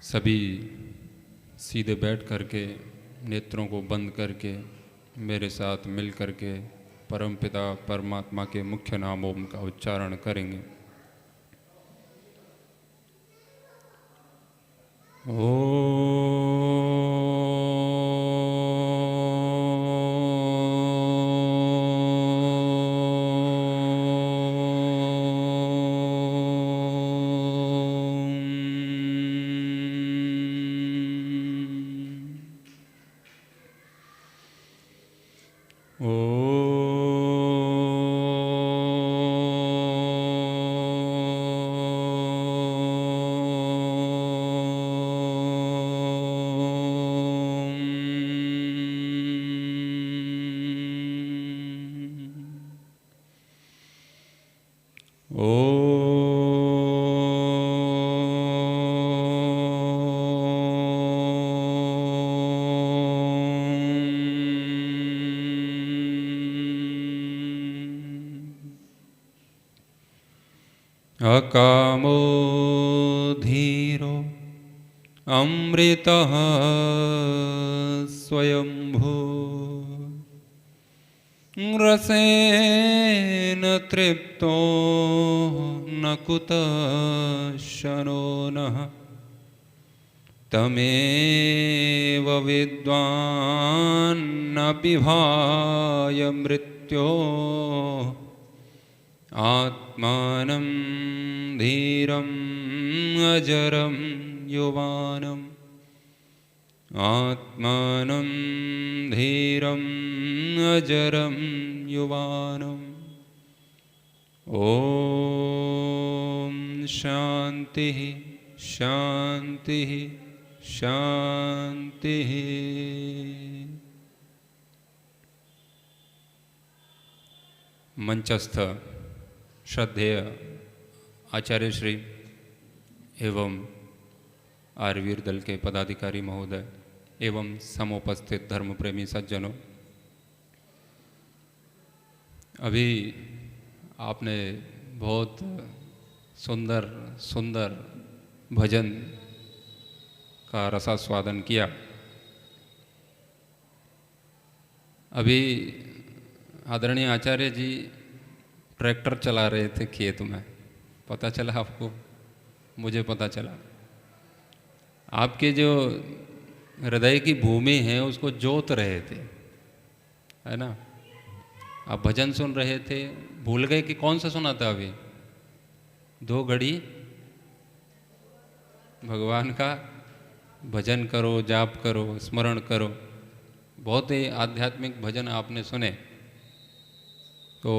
सभी सीधे बैठ करके नेत्रों को बंद करके मेरे साथ मिल करके परमपिता परमात्मा के मुख्य नाम ओम का उच्चारण करेंगे। अकामो धीरो अमृतः स्वयंभू रसेन तृप्तो न कुतश्चनो नः तमेव विद्वान् न पिभाय मृत्यो आत्मानं धीरम् अजरं युवानम् आत्मानं धीरम् अजरं युवानम्। ओम शांति शांति शांति। मंचस्थ श्रद्धेय आचार्य श्री एवं आर्यवीर दल के पदाधिकारी महोदय एवं समुपस्थित धर्म प्रेमी सज्जनों, अभी आपने बहुत सुंदर सुंदर भजन का रसास्वादन किया। अभी आदरणीय आचार्य जी ट्रैक्टर चला रहे थे खेत में, पता चला आपको? मुझे पता चला। आपके जो हृदय की भूमि है उसको जोत रहे थे, है ना? आप भजन सुन रहे थे, भूल गए कि कौन सा सुना था अभी? 2 घड़ी भगवान का भजन करो, जाप करो, स्मरण करो। बहुत ही आध्यात्मिक भजन आपने सुने। तो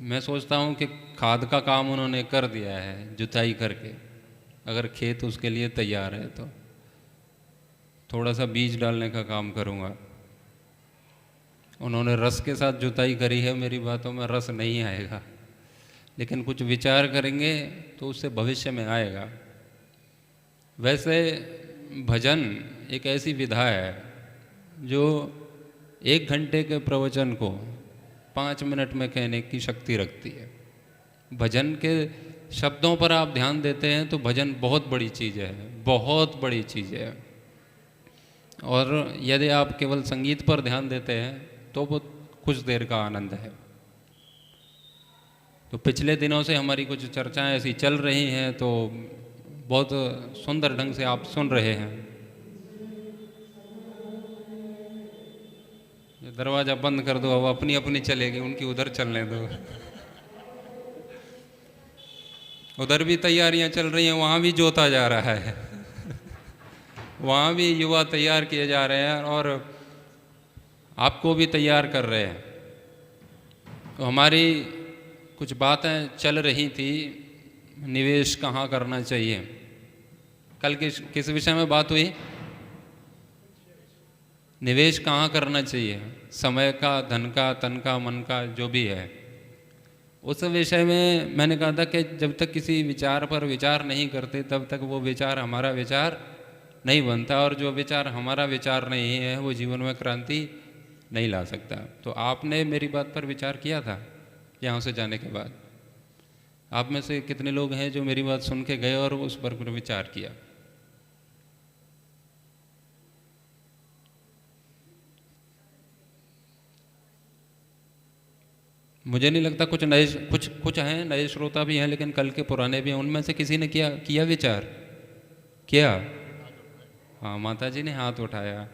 मैं सोचता हूँ कि खाद का काम उन्होंने कर दिया है जुताई करके। अगर खेत उसके लिए तैयार है तो थोड़ा सा बीज डालने का काम करूँगा। उन्होंने रस के साथ जुताई करी है, मेरी बातों में रस नहीं आएगा, लेकिन कुछ विचार करेंगे तो उससे भविष्य में आएगा। वैसे भजन एक ऐसी विधा है जो 1 घंटे के प्रवचन को 5 मिनट में कहने की शक्ति रखती है। भजन के शब्दों पर आप ध्यान देते हैं तो भजन बहुत बड़ी चीज़ है, बहुत बड़ी चीज़ है। और यदि आप केवल संगीत पर ध्यान देते हैं तो वो कुछ देर का आनंद है। तो पिछले दिनों से हमारी कुछ चर्चाएं ऐसी चल रही हैं, तो बहुत सुंदर ढंग से आप सुन रहे हैं। दरवाज़ा बंद कर दो, अब अपनी अपनी चलेगी, उनकी उधर चलने दो। उधर भी तैयारियां चल रही हैं, वहाँ भी जोता जा रहा है। वहाँ भी युवा तैयार किए जा रहे हैं और आपको भी तैयार कर रहे हैं। तो हमारी कुछ बातें चल रही थी, निवेश कहाँ करना चाहिए। कल किस विषय में बात हुई? निवेश कहाँ करना चाहिए, समय का, धन का, तन का, मन का, जो भी है। उस विषय में मैंने कहा था कि जब तक किसी विचार पर विचार नहीं करते तब तक वो विचार हमारा विचार नहीं बनता, और जो विचार हमारा विचार नहीं है वो जीवन में क्रांति नहीं ला सकता। तो आपने मेरी बात पर विचार किया था यहाँ से जाने के बाद? आप में से कितने लोग हैं जो मेरी बात सुन के गए और उस पर विचार किया? मुझे नहीं लगता कुछ नए कुछ हैं नए श्रोता भी हैं, लेकिन कल के पुराने भी हैं। उनमें से किसी ने किया विचार किया? हाँ, माता जी ने हाथ उठाया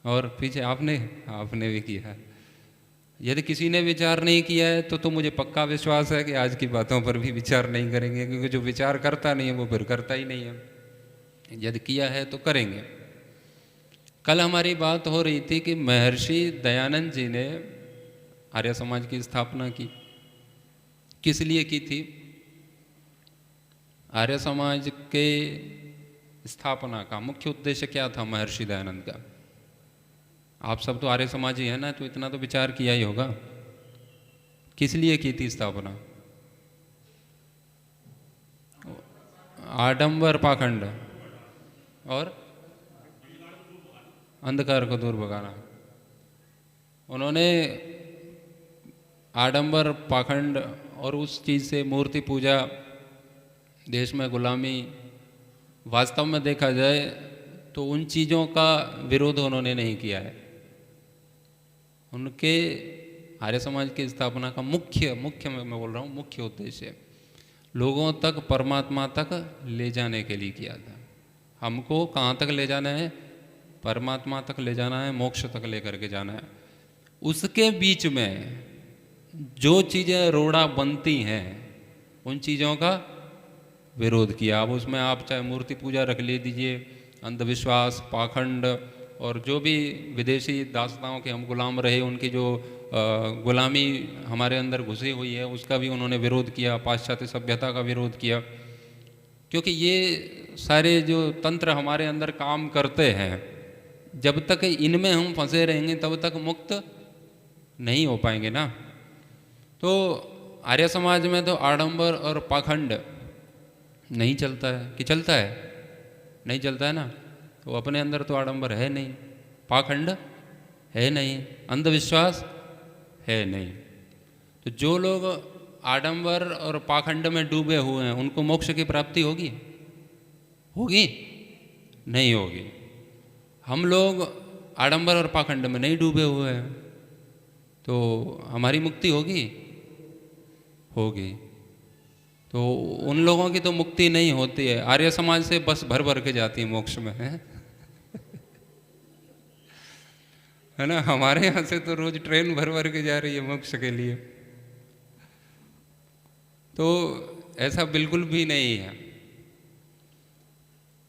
और पीछे आपने भी किया। यदि किसी ने विचार नहीं किया है तो मुझे पक्का विश्वास है कि आज की बातों पर भी विचार नहीं करेंगे, क्योंकि जो विचार करता नहीं है वो फिर करता ही नहीं है। यदि किया है तो करेंगे। कल हमारी बात हो रही थी कि महर्षि दयानंद जी ने आर्य समाज की स्थापना की। किस लिए की थी? आर्य समाज के स्थापना का मुख्य उद्देश्य क्या था महर्षि दयानंद का? आप सब तो आर्य समाजी है ना, तो इतना तो विचार किया ही होगा। किस लिए की थी स्थापना? आडंबर पाखंड और अंधकार को दूर भगाना। उन्होंने आडंबर पाखंड और उस चीज़ से मूर्ति पूजा, देश में गुलामी, वास्तव में देखा जाए तो उन चीज़ों का विरोध उन्होंने नहीं किया है। उनके आर्य समाज की स्थापना का मुख्य मैं बोल रहा हूँ मुख्य उद्देश्य लोगों तक परमात्मा तक ले जाने के लिए किया था। हमको कहाँ तक ले जाना है? परमात्मा तक ले जाना है, मोक्ष तक लेकर के जाना है। उसके बीच में जो चीज़ें रोड़ा बनती हैं उन चीज़ों का विरोध किया। अब उसमें आप चाहे मूर्ति पूजा रख ले दीजिए, अंधविश्वास, पाखंड और जो भी विदेशी दासताओं के हम गुलाम रहे, उनकी जो गुलामी हमारे अंदर घुसी हुई है उसका भी उन्होंने विरोध किया। पाश्चात्य सभ्यता का विरोध किया, क्योंकि ये सारे जो तंत्र हमारे अंदर काम करते हैं, जब तक इनमें हम फंसे रहेंगे तब तक मुक्त नहीं हो पाएंगे ना। तो आर्य समाज में तो आडंबर और पाखंड नहीं चलता है कि चलता है? नहीं चलता है ना। तो अपने अंदर तो आडंबर है नहीं, पाखंड है नहीं, अंधविश्वास है नहीं। तो जो लोग आडंबर और पाखंड में डूबे हुए हैं उनको मोक्ष की प्राप्ति होगी? नहीं होगी। हम लोग आडंबर और पाखंड में नहीं डूबे हुए हैं तो हमारी मुक्ति होगी। तो उन लोगों की तो मुक्ति नहीं होती है। आर्य समाज से बस भर के जाती है मोक्ष में, है ना। हमारे यहाँ से तो रोज ट्रेन भर के जा रही है मोक्ष के लिए। तो ऐसा बिल्कुल भी नहीं है।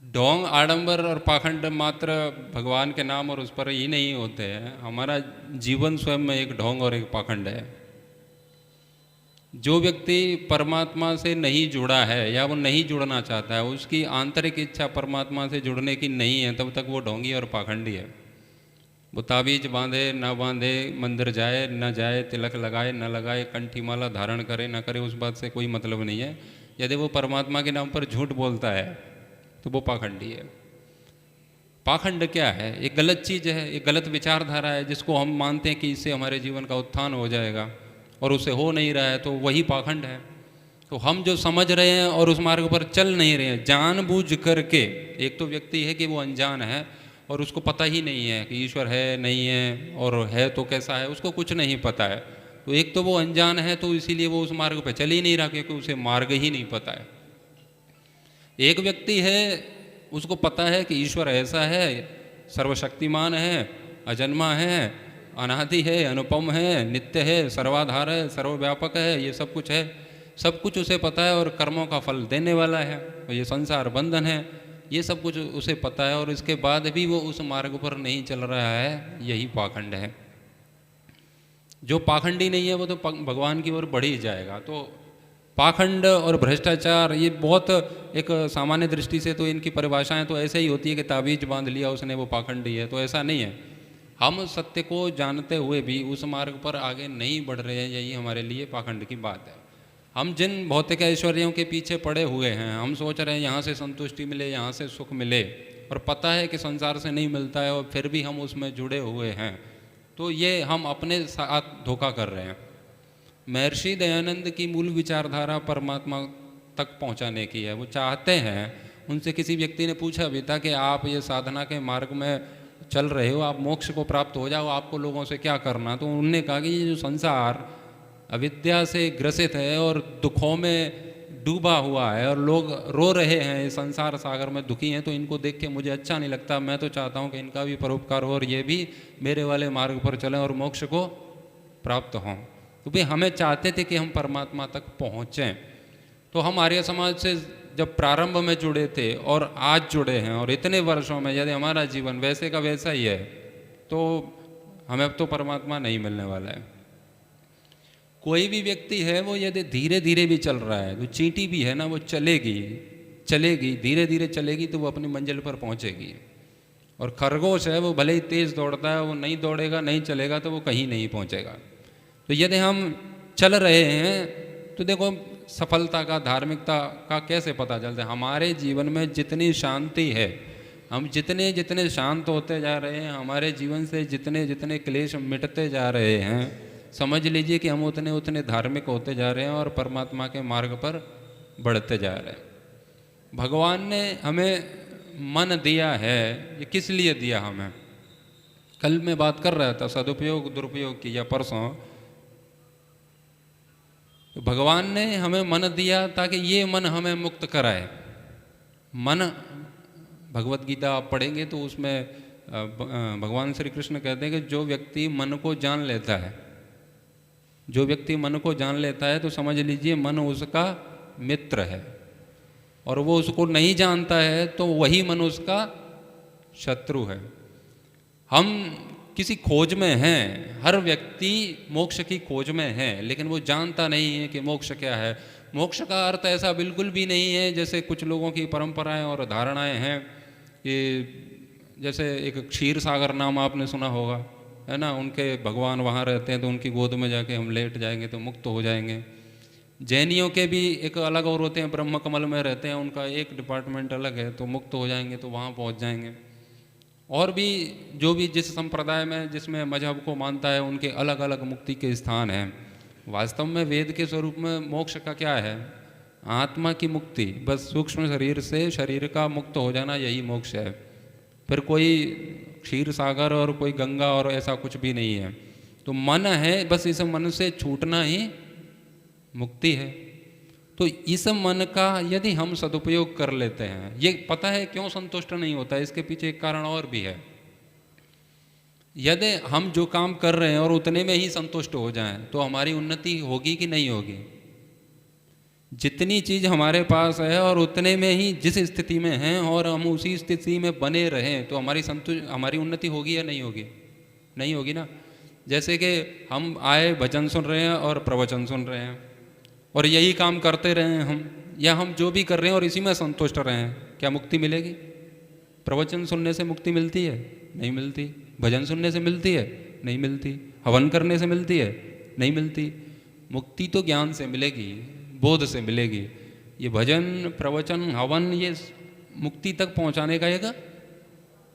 ढोंग, आडंबर और पाखंड मात्र भगवान के नाम और उस पर ही नहीं होते हैं। हमारा जीवन स्वयं में एक ढोंग और एक पाखंड है। जो व्यक्ति परमात्मा से नहीं जुड़ा है या वो नहीं जुड़ना चाहता है, उसकी आंतरिक इच्छा परमात्मा से जुड़ने की नहीं है, तब तक वो ढोंगी और पाखंडी है। वो ताबीज बांधे न बांधे, मंदिर जाए न जाए, तिलक लगाए न लगाए, कंठी माला धारण करे न करे, उस बात से कोई मतलब नहीं है। यदि वो परमात्मा के नाम पर झूठ बोलता है तो वो पाखंडी है। पाखंड क्या है? एक गलत चीज़ है, एक गलत विचारधारा है जिसको हम मानते हैं कि इससे हमारे जीवन का उत्थान हो जाएगा और उसे हो नहीं रहा है, तो वही पाखंड है। तो हम जो समझ रहे हैं और उस मार्ग पर चल नहीं रहे हैं जानबूझ करके। एक तो व्यक्ति है कि वो अनजान है और उसको पता ही नहीं है कि ईश्वर है नहीं है, और है तो कैसा है, उसको कुछ नहीं पता है। तो एक तो वो अनजान है, तो इसीलिए वो उस मार्ग पर चल ही नहीं रहा, क्योंकि उसे मार्ग ही नहीं पता है। एक व्यक्ति है, उसको पता है कि ईश्वर ऐसा है, सर्वशक्तिमान है, अजन्मा है, अनादि है, अनुपम है, नित्य है, सर्वाधार है, सर्वव्यापक है, ये सब कुछ है। सब कुछ उसे पता है और कर्मों का फल देने वाला है, और ये संसार बंधन है, ये सब कुछ उसे पता है। और इसके बाद भी वो उस मार्ग पर नहीं चल रहा है, यही पाखंड है। जो पाखंडी नहीं है वो तो भगवान की ओर बढ़ ही जाएगा। तो पाखंड और भ्रष्टाचार ये बहुत एक सामान्य दृष्टि से तो इनकी परिभाषाएं तो ऐसे ही होती है कि ताबीज बांध लिया उसने, वो पाखंडी है। तो ऐसा नहीं है। हम सत्य को जानते हुए भी उस मार्ग पर आगे नहीं बढ़ रहे हैं, यही हमारे लिए पाखंड की बात है। हम जिन भौतिक ऐश्वर्यों के पीछे पड़े हुए हैं, हम सोच रहे हैं यहाँ से संतुष्टि मिले, यहाँ से सुख मिले, और पता है कि संसार से नहीं मिलता है, और फिर भी हम उसमें जुड़े हुए हैं। तो ये हम अपने साथ धोखा कर रहे हैं। महर्षि दयानंद की मूल विचारधारा परमात्मा तक पहुँचाने की है। वो चाहते हैं, उनसे किसी व्यक्ति ने पूछा भी था कि आप ये साधना के मार्ग में चल रहे हो, आप मोक्ष को प्राप्त हो जाओ, आपको लोगों से क्या करना। तो उन्होंने कहा कि ये जो संसार अविद्या से ग्रसित है और दुखों में डूबा हुआ है और लोग रो रहे हैं, इस संसार सागर में दुखी हैं, तो इनको देख के मुझे अच्छा नहीं लगता। मैं तो चाहता हूँ कि इनका भी परोपकार हो और ये भी मेरे वाले मार्ग पर चलें और मोक्ष को प्राप्त हों। तो भाई हमें चाहते थे कि हम परमात्मा तक पहुँचें। तो हम आर्य समाज से जब प्रारंभ में जुड़े थे और आज जुड़े हैं और इतने वर्षों में यदि हमारा जीवन वैसे का वैसा ही है तो हमें अब तो परमात्मा नहीं मिलने वाला है। कोई भी व्यक्ति है वो यदि धीरे धीरे भी चल रहा है, जो चींटी भी है ना वो चलेगी धीरे धीरे चलेगी तो वो अपनी मंजिल पर पहुंचेगी। और खरगोश है वो भले ही तेज दौड़ता है, वो नहीं दौड़ेगा नहीं चलेगा तो वो कहीं नहीं पहुंचेगा। तो यदि हम चल रहे हैं तो देखो सफलता का, धार्मिकता का कैसे पता चलता है। हमारे जीवन में जितनी शांति है, हम जितने जितने शांत होते जा रहे हैं, हमारे जीवन से जितने जितने क्लेश मिटते जा रहे हैं, समझ लीजिए कि हम उतने उतने धार्मिक होते जा रहे हैं और परमात्मा के मार्ग पर बढ़ते जा रहे हैं। भगवान ने हमें मन दिया है, ये किस लिए दिया हमें। कल मैं बात कर रहा था सदुपयोग दुरुपयोग की, या परसों। तो भगवान ने हमें मन दिया ताकि ये मन हमें मुक्त कराए। मन, भगवत गीता आप पढ़ेंगे तो उसमें भगवान श्री कृष्ण कहते हैं कि जो व्यक्ति मन को जान लेता है, जो व्यक्ति मन को जान लेता है तो समझ लीजिए मन उसका मित्र है, और वो उसको नहीं जानता है तो वही मन उसका शत्रु है। हम किसी खोज में हैं, हर व्यक्ति मोक्ष की खोज में है, लेकिन वो जानता नहीं है कि मोक्ष क्या है। मोक्ष का अर्थ ऐसा बिल्कुल भी नहीं है जैसे कुछ लोगों की परंपराएं और धारणाएं हैं कि जैसे एक क्षीर सागर नाम आपने सुना होगा, है ना, उनके भगवान वहाँ रहते हैं तो उनकी गोद में जाके हम लेट जाएंगे तो मुक्त हो जाएंगे। जैनियों के भी एक अलग और होते हैं, ब्रह्म कमल में रहते हैं, उनका एक डिपार्टमेंट अलग है, तो मुक्त हो जाएंगे तो वहाँ पहुँच जाएंगे। और भी जो भी जिस संप्रदाय में जिसमें मजहब को मानता है उनके अलग अलग मुक्ति के स्थान हैं। वास्तव में वेद के स्वरूप में मोक्ष का क्या है, आत्मा की मुक्ति, बस सूक्ष्म शरीर से शरीर का मुक्त हो जाना, यही मोक्ष है। फिर कोई क्षीर सागर और कोई गंगा और ऐसा कुछ भी नहीं है। तो मन है, बस इस मन से छूटना ही मुक्ति है। तो इस मन का यदि हम सदुपयोग कर लेते हैं, ये पता है क्यों संतुष्ट नहीं होता है, इसके पीछे एक कारण और भी है। यदि हम जो काम कर रहे हैं और उतने में ही संतुष्ट हो जाएं तो हमारी उन्नति होगी कि नहीं होगी। जितनी चीज़ हमारे पास है और उतने में ही जिस स्थिति में हैं और हम उसी स्थिति में बने रहें तो हमारी उन्नति होगी या नहीं होगी, नहीं होगी ना। जैसे कि हम आए भजन सुन रहे हैं और प्रवचन सुन रहे हैं और यही काम करते रहे हम, या हम जो भी कर रहे हैं और इसी में संतुष्ट रहे हैं, क्या मुक्ति मिलेगी। प्रवचन सुनने से मुक्ति मिलती है, नहीं मिलती। भजन सुनने से मिलती है, नहीं मिलती। हवन करने से मिलती है, नहीं मिलती। मुक्ति तो ज्ञान से मिलेगी, बोध से मिलेगी। ये भजन प्रवचन हवन ये मुक्ति तक पहुंचाने का एक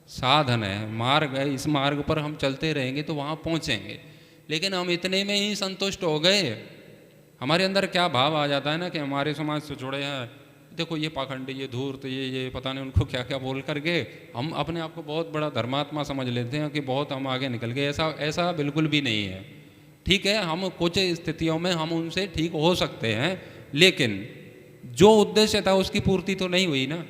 साधन है, मार्ग है। इस मार्ग पर हम चलते रहेंगे तो वहाँ पहुँचेंगे। लेकिन हम इतने में ही संतुष्ट हो गए, हमारे अंदर क्या भाव आ जाता है ना कि हमारे समाज से जुड़े हैं, देखो ये पाखंडी, ये धूर्त, ये पता नहीं उनको क्या क्या बोल करके हम अपने आप को बहुत बड़ा धर्मात्मा समझ लेते हैं कि बहुत हम आगे निकल गए। ऐसा बिल्कुल भी नहीं है। ठीक है, हम कुछ स्थितियों में हम उनसे ठीक हो सकते हैं, लेकिन जो उद्देश्य था उसकी पूर्ति तो नहीं हुई ना।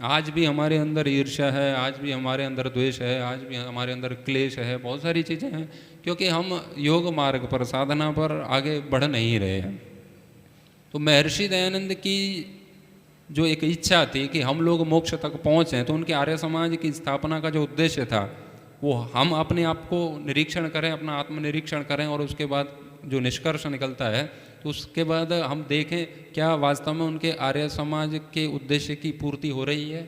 आज भी हमारे अंदर ईर्ष्या है, आज भी हमारे अंदर द्वेष है, आज भी हमारे अंदर क्लेश है, बहुत सारी चीज़ें हैं, क्योंकि हम योग मार्ग पर, साधना पर आगे बढ़ नहीं रहे हैं। तो महर्षि दयानंद की जो एक इच्छा थी कि हम लोग मोक्ष तक पहुँचें, तो उनके आर्य समाज की स्थापना का जो उद्देश्य था वो हम अपने आप को निरीक्षण करें, अपना आत्मनिरीक्षण करें, और उसके बाद जो निष्कर्ष निकलता है तो उसके बाद हम देखें क्या वास्तव में उनके आर्य समाज के उद्देश्य की पूर्ति हो रही है,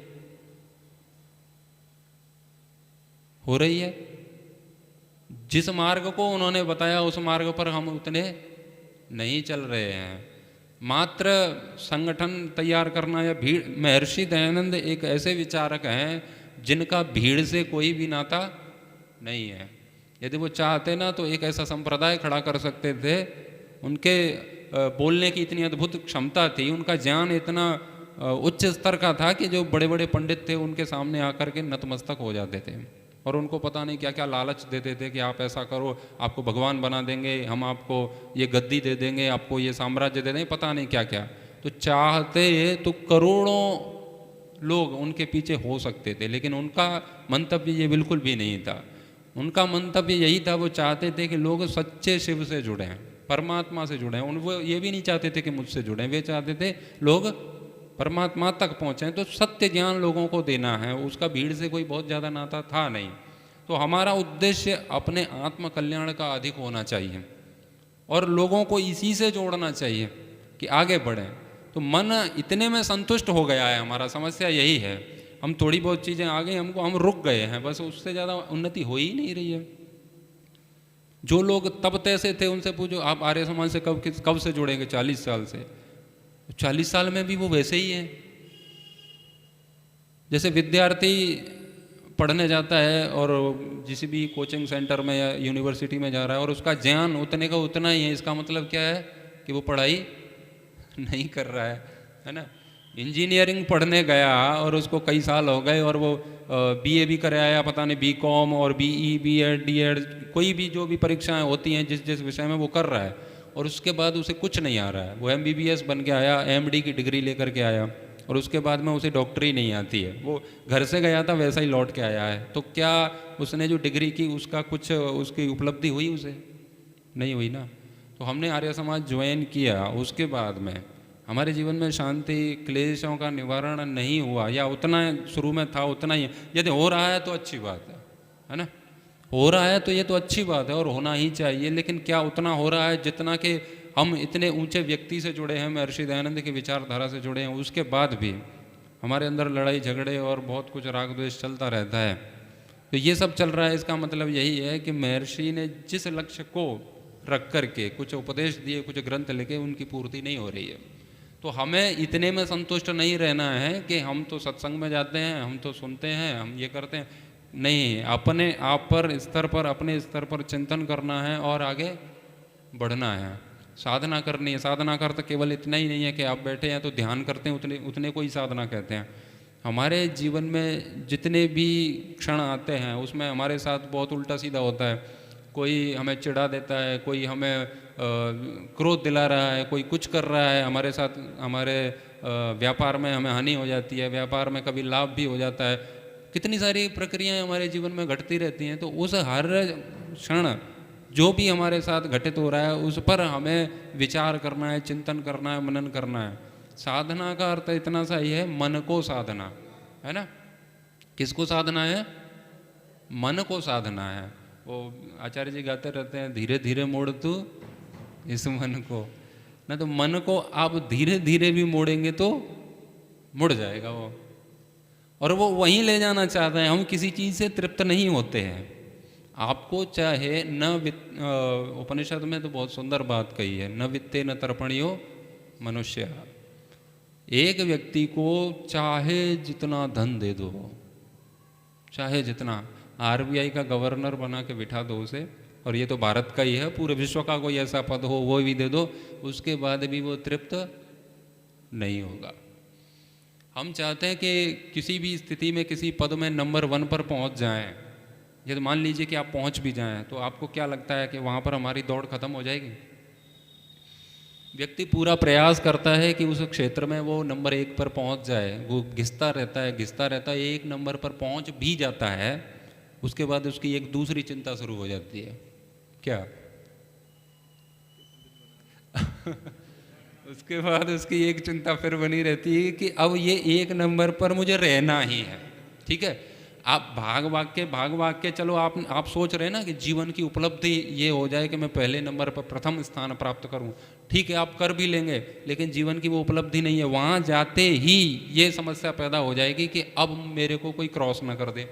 हो रही है। जिस मार्ग को उन्होंने बताया उस मार्ग पर हम उतने नहीं चल रहे हैं। मात्र संगठन तैयार करना या भीड़, महर्षि दयानंद एक ऐसे विचारक हैं जिनका भीड़ से कोई भी नाता नहीं है। यदि वो चाहते ना तो एक ऐसा संप्रदाय खड़ा कर सकते थे। उनके बोलने की इतनी अद्भुत क्षमता थी, उनका ज्ञान इतना उच्च स्तर का था कि जो बड़े बड़े पंडित थे उनके सामने आकर के नतमस्तक हो जाते थे। और उनको पता नहीं क्या क्या लालच देते थे कि आप ऐसा करो, आपको भगवान बना देंगे, हम आपको ये गद्दी दे देंगे, आपको ये साम्राज्य दे देंगे, पता नहीं क्या क्या। तो चाहते तो करोड़ों लोग उनके पीछे हो सकते थे, लेकिन उनका मंतव्य ये बिल्कुल भी नहीं था। उनका मंतव्य यही था, वो चाहते थे कि लोग सच्चे शिव से जुड़ें, परमात्मा से जुड़ें। वो ये भी नहीं चाहते थे कि मुझसे जुड़ें, वे चाहते थे लोग परमात्मा तक पहुँचें। तो सत्य ज्ञान लोगों को देना है, उसका भीड़ से कोई बहुत ज़्यादा नाता था नहीं। तो हमारा उद्देश्य अपने आत्म कल्याण का अधिक होना चाहिए और लोगों को इसी से जोड़ना चाहिए कि आगे बढ़ें। तो मन इतने में संतुष्ट हो गया है हमारा, समस्या यही है। हम थोड़ी बहुत चीज़ें आ गई हमको, हम रुक गए हैं, बस उससे ज़्यादा उन्नति हो ही नहीं रही है। जो लोग तब तैसे थे उनसे पूछो आप आर्य समाज से कब से जुड़ेंगे? 40 साल से। 40 साल में भी वो वैसे ही है। जैसे विद्यार्थी पढ़ने जाता है और किसी भी कोचिंग सेंटर में या यूनिवर्सिटी में जा रहा है और उसका ज्ञान उतने का उतना ही है, इसका मतलब क्या है कि वो पढ़ाई नहीं कर रहा है ना। इंजीनियरिंग पढ़ने गया और उसको कई साल हो गए और वो बीए भी कर आया, पता नहीं बीकॉम और बीई बीएड डीएड कोई भी जो भी परीक्षाएं होती हैं जिस जिस विषय में वो कर रहा है, और उसके बाद उसे कुछ नहीं आ रहा है। वो एमबीबीएस बन के आया, एमडी की डिग्री लेकर के आया और उसके बाद में उसे डॉक्टरी नहीं आती है। वो घर से गया था वैसा ही लौट के आया है। तो क्या उसने जो डिग्री की उसका कुछ उसकी उपलब्धि हुई? उसे नहीं हुई ना। तो हमने आर्य समाज ज्वाइन किया, उसके बाद में हमारे जीवन में शांति, क्लेशों का निवारण नहीं हुआ, या उतना शुरू में था उतना ही। यदि हो रहा है तो अच्छी बात है ना। हो रहा है तो ये तो अच्छी बात है और होना ही चाहिए, लेकिन क्या उतना हो रहा है जितना कि हम इतने ऊंचे व्यक्ति से जुड़े हैं, महर्षि दयानंद की विचारधारा से जुड़े हैं, उसके बाद भी हमारे अंदर लड़ाई झगड़े और बहुत कुछ राग द्वेष चलता रहता है। तो ये सब चल रहा है। इसका मतलब यही है कि महर्षि ने जिस लक्ष्य को रख करके कुछ उपदेश दिए, कुछ ग्रंथ लिखे, उनकी पूर्ति नहीं हो रही है। तो हमें इतने में संतुष्ट नहीं रहना है कि हम तो सत्संग में जाते हैं, हम तो सुनते हैं, हम ये करते हैं। नहीं, अपने आप पर स्तर पर, अपने स्तर पर चिंतन करना है और आगे बढ़ना है, साधना करनी है। साधना का अर्थ केवल इतना ही नहीं है कि आप बैठे हैं तो ध्यान करते हैं, उतने को ही साधना कहते हैं। हमारे जीवन में जितने भी क्षण आते हैं उसमें हमारे साथ बहुत उल्टा सीधा होता है। कोई हमें चिढ़ा देता है, कोई हमें क्रोध दिला रहा है, कोई कुछ कर रहा है हमारे साथ, हमारे व्यापार में हमें हानि हो जाती है, व्यापार में कभी लाभ भी हो जाता है। कितनी सारी प्रक्रियाएं हमारे जीवन में घटती रहती हैं। तो उस हर क्षण जो भी हमारे साथ घटित हो रहा है उस पर हमें विचार करना है, चिंतन करना है, मनन करना है। साधना का अर्थ इतना सा ही है, मन को साधना है ना। किसको साधना है? मन को साधना है। वो आचार्य जी गाते रहते हैं, धीरे धीरे मोड़ तू इस मन को ना। तो मन को आप धीरे धीरे भी मोड़ेंगे तो मुड़ जाएगा वो, और वो वहीं ले जाना चाहता है। हम किसी चीज़ से तृप्त नहीं होते हैं। आपको चाहे न उपनिषद में तो बहुत सुंदर बात कही है, न वित्ते न तर्पणियो मनुष्य। एक व्यक्ति को चाहे जितना धन दे दो, चाहे जितना, आरबीआई का गवर्नर बना के बिठा दो उसे, और ये तो भारत का ही है, पूरे विश्व का कोई ऐसा पद हो वो भी दे दो, उसके बाद भी वो तृप्त नहीं होगा। हम चाहते हैं कि किसी भी स्थिति में किसी पद में नंबर 1 पर पहुंच जाएं। यदि मान लीजिए कि आप पहुंच भी जाएं तो आपको क्या लगता है कि वहां पर हमारी दौड़ खत्म हो जाएगी? व्यक्ति पूरा प्रयास करता है कि उस क्षेत्र में वो नंबर 1 पर पहुंच जाए, वो घिसता रहता है, घिसता रहता है, एक नंबर पर पहुंच भी जाता है। उसके बाद उसकी एक दूसरी चिंता शुरू हो जाती है। क्या? उसके बाद उसकी एक चिंता फिर बनी रहती है कि अब ये एक नंबर पर मुझे रहना ही है। ठीक है, आप भाग भाग के चलो, आप सोच रहे हैं ना कि जीवन की उपलब्धि ये हो जाए कि मैं पहले नंबर पर प्रथम स्थान प्राप्त करूं। ठीक है, आप कर भी लेंगे, लेकिन जीवन की वो उपलब्धि नहीं है। वहां जाते ही ये समस्या पैदा हो जाएगी कि अब मेरे को कोई क्रॉस ना कर दे,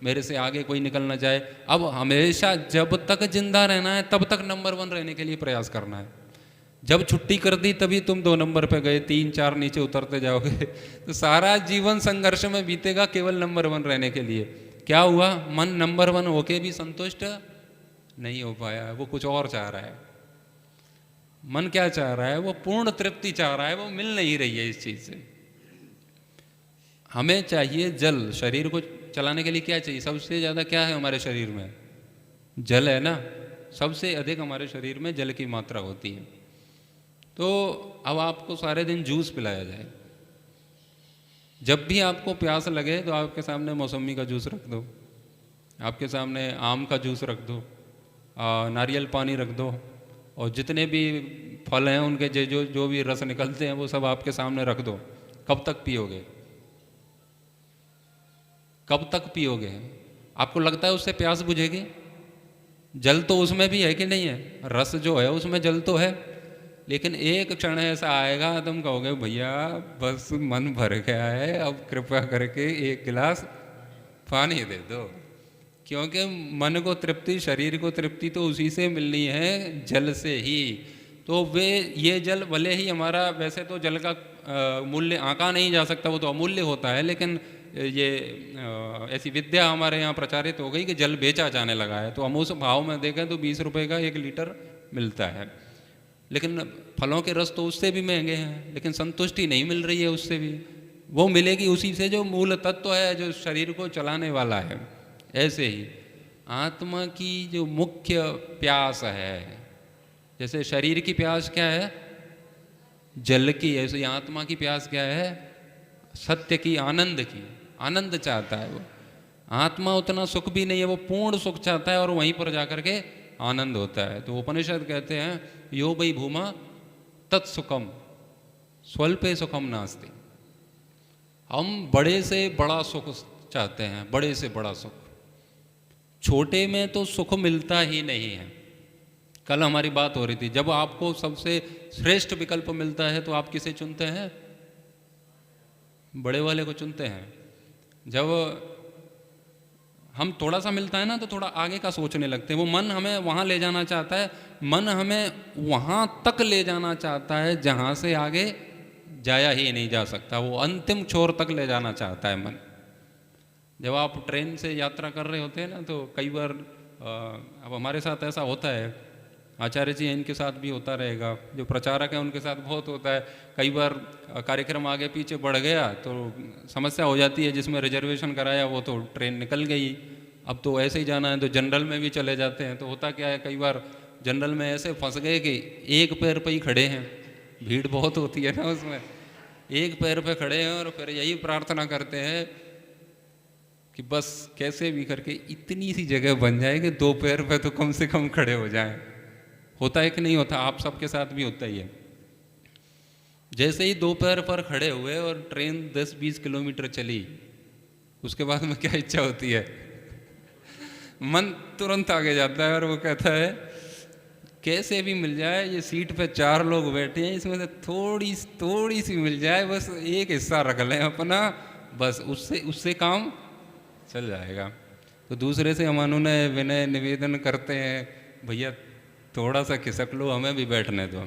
मेरे से आगे कोई निकल ना जाए। अब हमेशा जब तक जिंदा रहना है तब तक नंबर 1 रहने के लिए प्रयास करना है। जब छुट्टी कर दी तभी तुम 2 नंबर पे गए, 3 4 नीचे उतरते जाओगे। तो सारा जीवन संघर्ष में बीतेगा केवल नंबर 1 रहने के लिए। क्या हुआ? मन नंबर 1 होके भी संतुष्ट नहीं हो पाया है, वो कुछ और चाह रहा है। मन क्या चाह रहा है? वो पूर्ण तृप्ति चाह रहा है, वो मिल नहीं रही है इस चीज से। हमें चाहिए जल। शरीर को चलाने के लिए क्या चाहिए? सबसे ज़्यादा क्या है हमारे शरीर में? जल है ना। सबसे अधिक हमारे शरीर में जल की मात्रा होती है। तो अब आपको सारे दिन जूस पिलाया जाए, जब भी आपको प्यास लगे तो आपके सामने मौसमी का जूस रख दो, आपके सामने आम का जूस रख दो, नारियल पानी रख दो, और जितने भी फल हैं उनके जो जो जो भी रस निकलते हैं वो सब आपके सामने रख दो। कब तक पियोगे? कब तक पियोगे? आपको लगता है उससे प्यास बुझेगी? जल तो उसमें भी है कि नहीं है? रस जो है उसमें जल तो है, लेकिन एक क्षण ऐसा आएगा तुम कहोगे भैया बस मन भर गया है, अब कृपया करके एक गिलास पानी दे दो। क्योंकि मन को तृप्ति, शरीर को तृप्ति तो उसी से मिलनी है, जल से ही। तो वे ये जल भले ही हमारा, वैसे तो जल का मूल्य आंका नहीं जा सकता, वो तो अमूल्य होता है, लेकिन ये ऐसी विद्या हमारे यहाँ प्रचारित हो गई कि जल बेचा जाने लगा है। तो हम उस भाव में देखें तो 20 रुपये का 1 लीटर मिलता है, लेकिन फलों के रस तो उससे भी महंगे हैं, लेकिन संतुष्टि नहीं मिल रही है उससे भी। वो मिलेगी उसी से जो मूल तत्व है, जो शरीर को चलाने वाला है। ऐसे ही आत्मा की जो मुख्य प्यास है, जैसे शरीर की प्यास क्या है? जल की। ऐसे आत्मा की प्यास क्या है? सत्य की, आनंद की। आनंद चाहता है वो। आत्मा उतना सुख भी नहीं है, वो पूर्ण सुख चाहता है और वहीं पर जाकर के आनंद होता है। तो उपनिषद कहते हैं यो वै भूमा तत्सुखम स्वल्पे सुखम नास्ति। हम बड़े से बड़ा सुख चाहते हैं, बड़े से बड़ा सुख। छोटे में तो सुख मिलता ही नहीं है। कल हमारी बात हो रही थी, जब आपको सबसे श्रेष्ठ विकल्प मिलता है तो आप किसे चुनते हैं? बड़े वाले को चुनते हैं। जब हम थोड़ा सा मिलता है ना तो थोड़ा आगे का सोचने लगते हैं। वो मन हमें वहाँ ले जाना चाहता है, मन हमें वहाँ तक ले जाना चाहता है जहाँ से आगे जाया ही नहीं जा सकता। वो अंतिम छोर तक ले जाना चाहता है मन। जब आप ट्रेन से यात्रा कर रहे होते हैं ना तो कई बार अब हमारे साथ ऐसा होता है, आचार्य जी इनके साथ भी होता रहेगा, जो प्रचारक हैं उनके साथ बहुत होता है। कई बार कार्यक्रम आगे पीछे बढ़ गया तो समस्या हो जाती है, जिसमें रिजर्वेशन कराया वो तो ट्रेन निकल गई, अब तो ऐसे ही जाना है तो जनरल में भी चले जाते हैं। तो होता क्या है, कई बार जनरल में ऐसे फंस गए कि एक पैर पे ही खड़े हैं, भीड़ बहुत होती है ना उसमें, एक पैर पे खड़े हैं और फिर यही प्रार्थना करते हैं कि बस कैसे भी करके इतनी सी जगह बन जाए कि 2 पैर पे तो कम से कम खड़े हो जाएं। होता है कि नहीं होता? आप सबके साथ भी होता ही है। जैसे ही 2 पैर पर खड़े हुए और ट्रेन 10-20 किलोमीटर चली, उसके बाद में क्या इच्छा होती है? मन तुरंत आगे जाता है और वो कहता है कैसे भी मिल जाए, ये सीट पे 4 लोग बैठे हैं, इसमें से थोड़ी सी मिल जाए, बस एक हिस्सा रख लें अपना, बस उससे काम चल जाएगा। तो दूसरे से हम अनुनय विनय निवेदन करते हैं, भैया थोड़ा सा खिसक लो, हमें भी बैठने दो।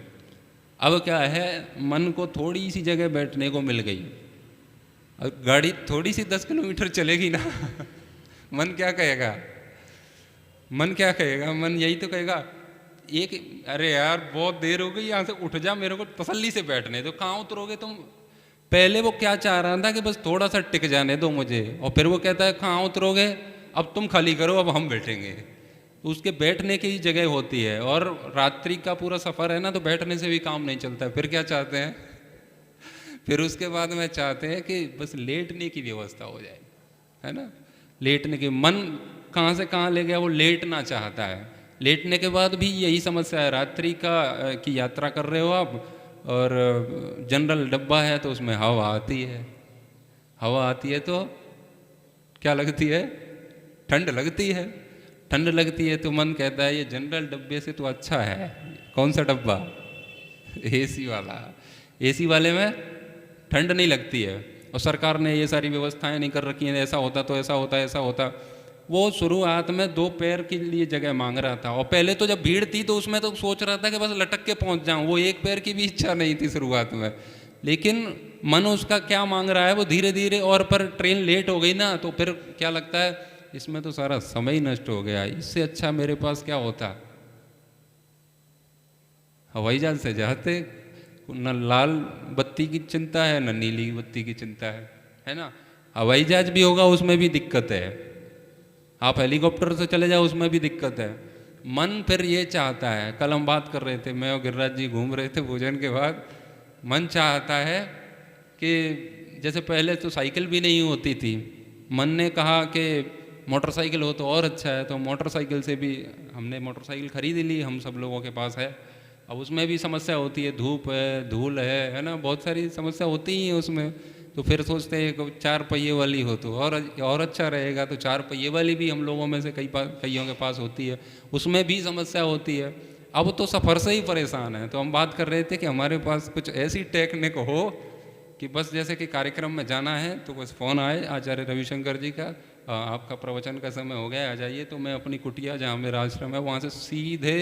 अब क्या है, मन को थोड़ी सी जगह बैठने को मिल गई, अब गाड़ी थोड़ी सी 10 किलोमीटर चलेगी ना मन क्या कहेगा? मन क्या कहेगा? मन यही तो कहेगा, अरे यार बहुत देर हो गई, यहाँ से उठ जा, मेरे को तसल्ली से बैठने दो। कहाँ उतरोगे तुम? पहले वो क्या चाह रहा था कि बस थोड़ा सा टिक जाने दो मुझे, और फिर वो कहता है कहाँ उतरोगे? अब तुम खाली करो, अब हम बैठेंगे। तो उसके बैठने की ही जगह होती है, और रात्रि का पूरा सफ़र है ना, तो बैठने से भी काम नहीं चलता। फिर क्या चाहते हैं? फिर उसके बाद में चाहते हैं कि बस लेटने की व्यवस्था हो जाए, है ना? लेटने की, मन कहाँ से कहाँ ले गया, वो लेटना चाहता है। लेटने के बाद भी यही समस्या है। रात्रि की यात्रा कर रहे हो आप, और जनरल डब्बा है तो उसमें हवा आती है। हवा आती है तो क्या लगती है? ठंड लगती है। ठंड लगती है तो मन कहता है ये जनरल डब्बे से तो अच्छा है। कौन सा डब्बा? एसी वाला। एसी वाले में ठंड नहीं लगती है, और सरकार ने ये सारी व्यवस्थाएं नहीं कर रखी हैं, ऐसा होता तो ऐसा होता, ऐसा होता। वो शुरुआत में 2 पैर के लिए जगह मांग रहा था, और पहले तो जब भीड़ थी तो उसमें तो सोच रहा था कि बस लटक के पहुंच जाऊं। वो 1 पैर की भी इच्छा नहीं थी शुरुआत में, लेकिन मन उसका क्या मांग रहा है, वो धीरे धीरे। और पर ट्रेन लेट हो गई ना, तो फिर क्या लगता है, इसमें तो सारा समय ही नष्ट हो गया, इससे अच्छा मेरे पास क्या होता, हवाई जहाज से जाते, न लाल बत्ती की चिंता है न नीली बत्ती की चिंता है ना? हवाई जहाज भी होगा उसमें भी दिक्कत है, आप हेलीकॉप्टर से चले जाओ उसमें भी दिक्कत है। मन फिर ये चाहता है, कल हम बात कर रहे थे, मैं और गिरिराज जी घूम रहे थे भोजन के बाद, मन चाहता है कि जैसे पहले तो साइकिल भी नहीं होती थी, मन ने कहा कि मोटरसाइकिल हो तो और अच्छा है, तो मोटरसाइकिल से भी हमने मोटरसाइकिल खरीद ली, हम सब लोगों के पास है। अब उसमें भी समस्या होती है, धूप है, धूल है ना, बहुत सारी समस्या होती ही है उसमें। तो फिर सोचते हैं कि 4 पहिए वाली हो तो और अच्छा रहेगा, तो 4 पहिए वाली भी हम लोगों में से कईयों के पास होती है, उसमें भी समस्या होती है। अब तो सफ़र से ही परेशान है। तो हम बात कर रहे थे कि हमारे पास कुछ ऐसी टेक्निक हो कि बस जैसे कि कार्यक्रम में जाना है तो बस फ़ोन आए आचार्य रविशंकर जी का, आपका प्रवचन का समय हो गया, आ जाइए, तो मैं अपनी कुटिया जहाँ मेरा आश्रम है वहाँ से सीधे,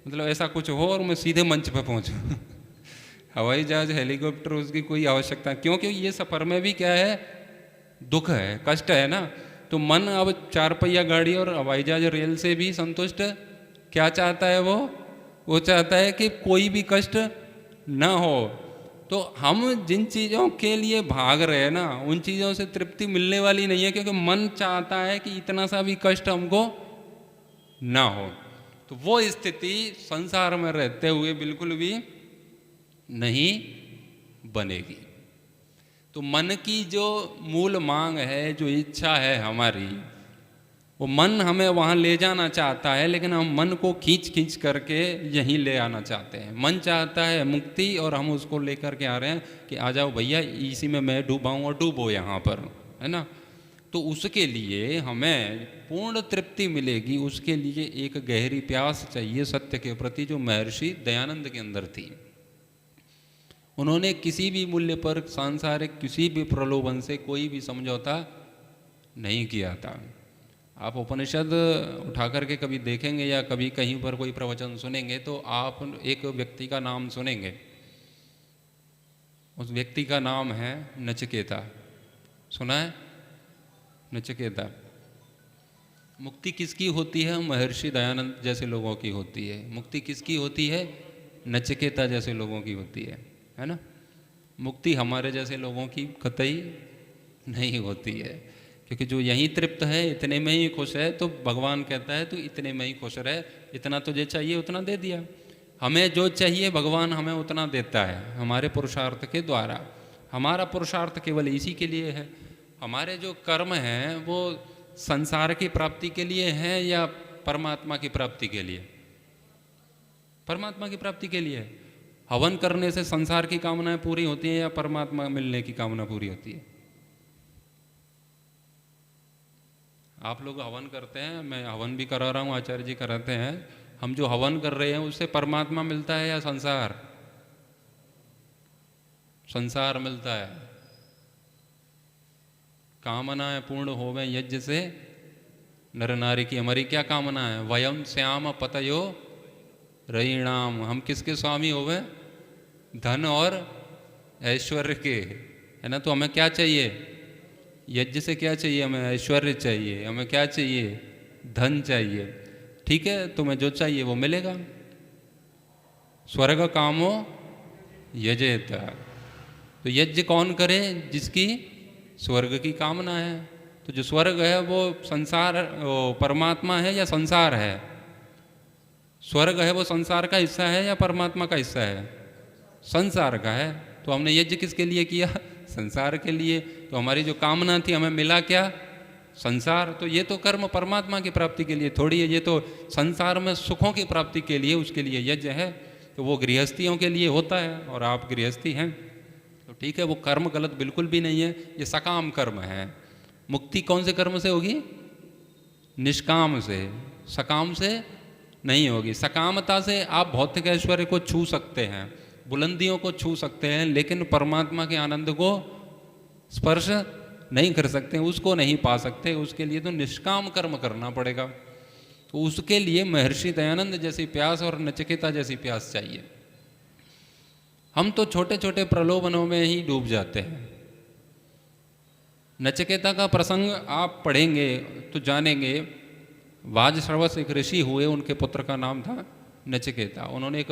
मतलब ऐसा कुछ हो और मैं सीधे मंच पर पहुँचूँ। हवाई जहाज, हेलीकॉप्टर, उसकी कोई आवश्यकता, क्योंकि ये सफ़र में भी क्या है, दुख है, कष्ट है ना। तो मन अब 4 पहिया गाड़ी और हवाई जहाज, रेल से भी संतुष्ट क्या चाहता है, वो चाहता है कि कोई भी कष्ट ना हो। तो हम जिन चीज़ों के लिए भाग रहे हैं ना, उन चीज़ों से तृप्ति मिलने वाली नहीं है, क्योंकि मन चाहता है कि इतना सा भी कष्ट हमको ना हो। तो वो स्थिति संसार में रहते हुए बिल्कुल भी नहीं बनेगी। तो मन की जो मूल मांग है, जो इच्छा है हमारी, वो मन हमें वहाँ ले जाना चाहता है, लेकिन हम मन को खींच खींच करके यहीं ले आना चाहते हैं। मन चाहता है मुक्ति और हम उसको लेकर के आ रहे हैं कि आ जाओ भैया, इसी में मैं डूबाऊँ और डूबो यहाँ पर, है ना। तो उसके लिए हमें पूर्ण तृप्ति मिलेगी, उसके लिए एक गहरी प्यास चाहिए सत्य के प्रति, जो महर्षि दयानंद के अंदर थी। उन्होंने किसी भी मूल्य पर सांसारिक किसी भी प्रलोभन से कोई भी समझौता नहीं किया था। आप उपनिषद उठा करके कभी देखेंगे या कभी कहीं पर कोई प्रवचन सुनेंगे तो आप एक व्यक्ति का नाम सुनेंगे, उस व्यक्ति का नाम है नचिकेता। सुना है? नचिकेता। मुक्ति किसकी होती है? महर्षि दयानंद जैसे लोगों की होती है। मुक्ति किसकी होती है? नचिकेता जैसे लोगों की होती है ना। मुक्ति हमारे जैसे लोगों की कतई नहीं होती है, क्योंकि जो यहीं तृप्त है, इतने में ही खुश है, तो भगवान कहता है तो इतने में ही खुश रहे, इतना तुझे चाहिए उतना दे दिया। हमें जो चाहिए भगवान हमें उतना देता है हमारे पुरुषार्थ के द्वारा। हमारा पुरुषार्थ केवल इसी के लिए है। हमारे जो कर्म हैं वो संसार की प्राप्ति के लिए हैं या परमात्मा की प्राप्ति के लिए? परमात्मा की प्राप्ति के लिए। हवन करने से संसार की कामनाएं पूरी होती हैं या परमात्मा मिलने की कामना पूरी होती है? आप लोग हवन करते हैं, मैं हवन भी करा रहा हूँ, आचार्य जी कराते हैं। हम जो हवन कर रहे हैं उससे परमात्मा मिलता है या संसार? संसार मिलता है। कामनाएं पूर्ण होवे यज्ञ से नर नारी की। हमारी क्या कामना है? वयम श्याम पतयो रईणाम। हम किसके स्वामी होवे? धन और ऐश्वर्य के, है ना। तो हमें क्या चाहिए? यज्ञ से क्या चाहिए? हमें ऐश्वर्य चाहिए। हमें क्या चाहिए? धन चाहिए। ठीक है, तुम्हें जो चाहिए वो मिलेगा। स्वर्ग कामो यजेत। तो यज्ञ कौन करे? जिसकी स्वर्ग की कामना है। तो जो स्वर्ग है वो संसार, वो परमात्मा है या संसार है? स्वर्ग है वो संसार का हिस्सा है या परमात्मा का हिस्सा है? संसार का है। तो हमने यज्ञ किसके लिए किया? संसार के लिए। तो हमारी जो कामना थी, हमें मिला क्या? संसार। तो ये तो कर्म परमात्मा की प्राप्ति के लिए थोड़ी है, ये तो संसार में सुखों की प्राप्ति के लिए, उसके लिए यज्ञ है। तो वो गृहस्थियों के लिए होता है और आप गृहस्थी हैं, तो ठीक है, वो कर्म गलत बिल्कुल भी नहीं है, ये सकाम कर्म है। मुक्ति कौन से कर्म से होगी? निष्काम से, सकाम से नहीं होगी। सकामता से आप भौतिक ऐश्वर्य को छू सकते हैं, बुलंदियों को छू सकते हैं, लेकिन परमात्मा के आनंद को स्पर्श नहीं कर सकते, उसको नहीं पा सकते। उसके लिए तो निष्काम कर्म करना पड़ेगा। तो उसके लिए महर्षि दयानंद जैसी प्यास और नचिकेता जैसी प्यास चाहिए। हम तो छोटे छोटे प्रलोभनों में ही डूब जाते हैं। नचिकेता का प्रसंग आप पढ़ेंगे तो जानेंगे। वाजश्रवस एक ऋषि हुए, उनके पुत्र का नाम था नचिकेता। उन्होंने एक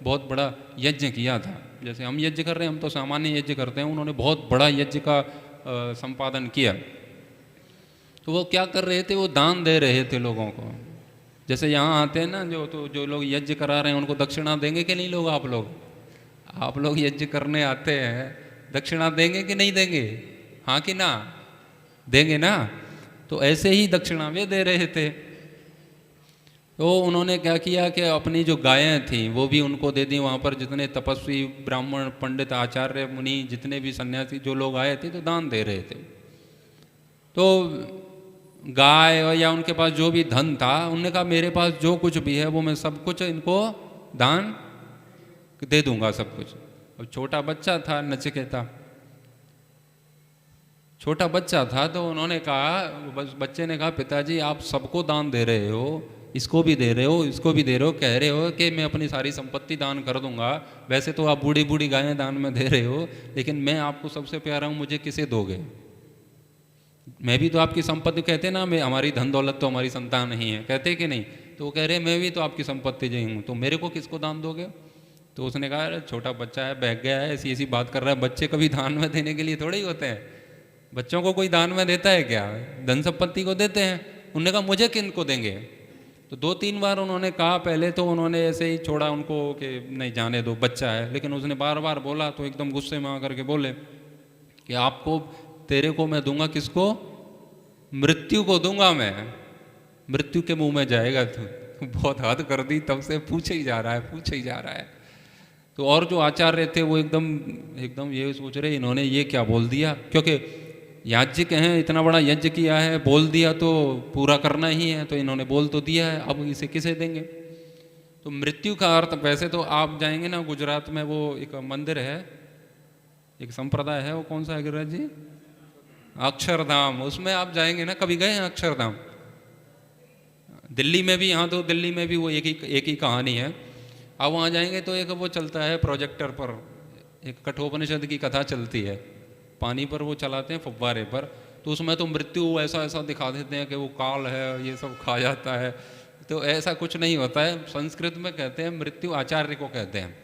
बहुत बड़ा यज्ञ किया था। जैसे हम यज्ञ कर रहे हैं, हम तो सामान्य यज्ञ करते हैं, उन्होंने बहुत बड़ा यज्ञ का संपादन किया। तो वो क्या कर रहे थे, वो दान दे रहे थे लोगों को। जैसे यहाँ आते हैं ना जो लोग यज्ञ करा रहे हैं, उनको दक्षिणा देंगे कि नहीं लोग? आप लोग यज्ञ करने आते हैं, दक्षिणा देंगे कि नहीं देंगे? हाँ कि ना? देंगे ना? तो ऐसे ही दक्षिणा वे दे रहे थे। तो उन्होंने क्या किया कि अपनी जो गायें थीं वो भी उनको दे दी। वहाँ पर जितने तपस्वी ब्राह्मण पंडित आचार्य मुनि जितने भी सन्यासी जो लोग आए थे तो दान दे रहे थे। तो गाय या उनके पास जो भी धन था, उन्होंने कहा मेरे पास जो कुछ भी है वो मैं सब कुछ इनको दान दे दूंगा, सब कुछ। अब छोटा बच्चा था, नचिकेता छोटा बच्चा था, तो उन्होंने कहा, बच्चे ने कहा पिताजी आप सबको दान दे रहे हो, इसको भी दे रहे हो, इसको भी दे रहे हो, कह रहे हो कि मैं अपनी सारी संपत्ति दान कर दूंगा। वैसे तो आप बूढ़ी बूढ़ी गायें दान में दे रहे हो, लेकिन मैं आपको सबसे प्यारा हूँ, मुझे किसे दोगे? मैं भी तो आपकी संपत्ति, कहते ना मैं हमारी धन दौलत तो हमारी संतान नहीं है, कहते कि नहीं? तो वो कह रहे मैं भी तो आपकी संपत्ति जी हूँ, तो मेरे को किसको दान दोगे? तो उसने कहा अरे छोटा बच्चा है, बहक गया है, ऐसी ऐसी बात कर रहा है। बच्चे कभी दान में देने के लिए थोड़े ही होते हैं। बच्चों को कोई दान में देता है क्या? धन संपत्ति को देते हैं। उन्होंने कहा मुझे किन को देंगे? तो 2-3 बार उन्होंने कहा। पहले तो उन्होंने ऐसे ही छोड़ा उनको कि नहीं जाने दो, बच्चा है। लेकिन उसने बार बार बोला तो एकदम गुस्से में आकर के बोले कि आपको, तेरे को मैं दूंगा, किसको? मृत्यु को दूंगा मैं, मृत्यु के मुंह में जाएगा तू। बहुत हद कर दी, तब से पूछे ही जा रहा है, पूछे ही जा रहा है। तो और जो आचार्य थे वो एकदम ये सोच रहे इन्होंने ये क्या बोल दिया, क्योंकि याज्ञिक हैं, इतना बड़ा यज्ञ किया है, बोल दिया तो पूरा करना ही है, तो इन्होंने बोल तो दिया है, अब इसे किसे देंगे? तो मृत्यु का अर्थ, वैसे तो आप जाएंगे ना गुजरात में, वो एक मंदिर है, एक संप्रदाय है, वो कौन सा है गिरिराज जी? अक्षरधाम। उसमें आप जाएंगे ना, कभी गए हैं अक्षरधाम? दिल्ली में भी, यहाँ तो दिल्ली में भी वो एक ही कहानी है। आप वहाँ जाएंगे तो एक वो चलता है प्रोजेक्टर पर, एक कठोपनिषद की कथा चलती है, पानी पर वो चलाते हैं फव्वारे पर। तो उसमें तो मृत्यु ऐसा ऐसा दिखा देते हैं कि वो काल है, ये सब खा जाता है। तो ऐसा कुछ नहीं होता है। संस्कृत में कहते हैं मृत्यु आचार्य को कहते हैं,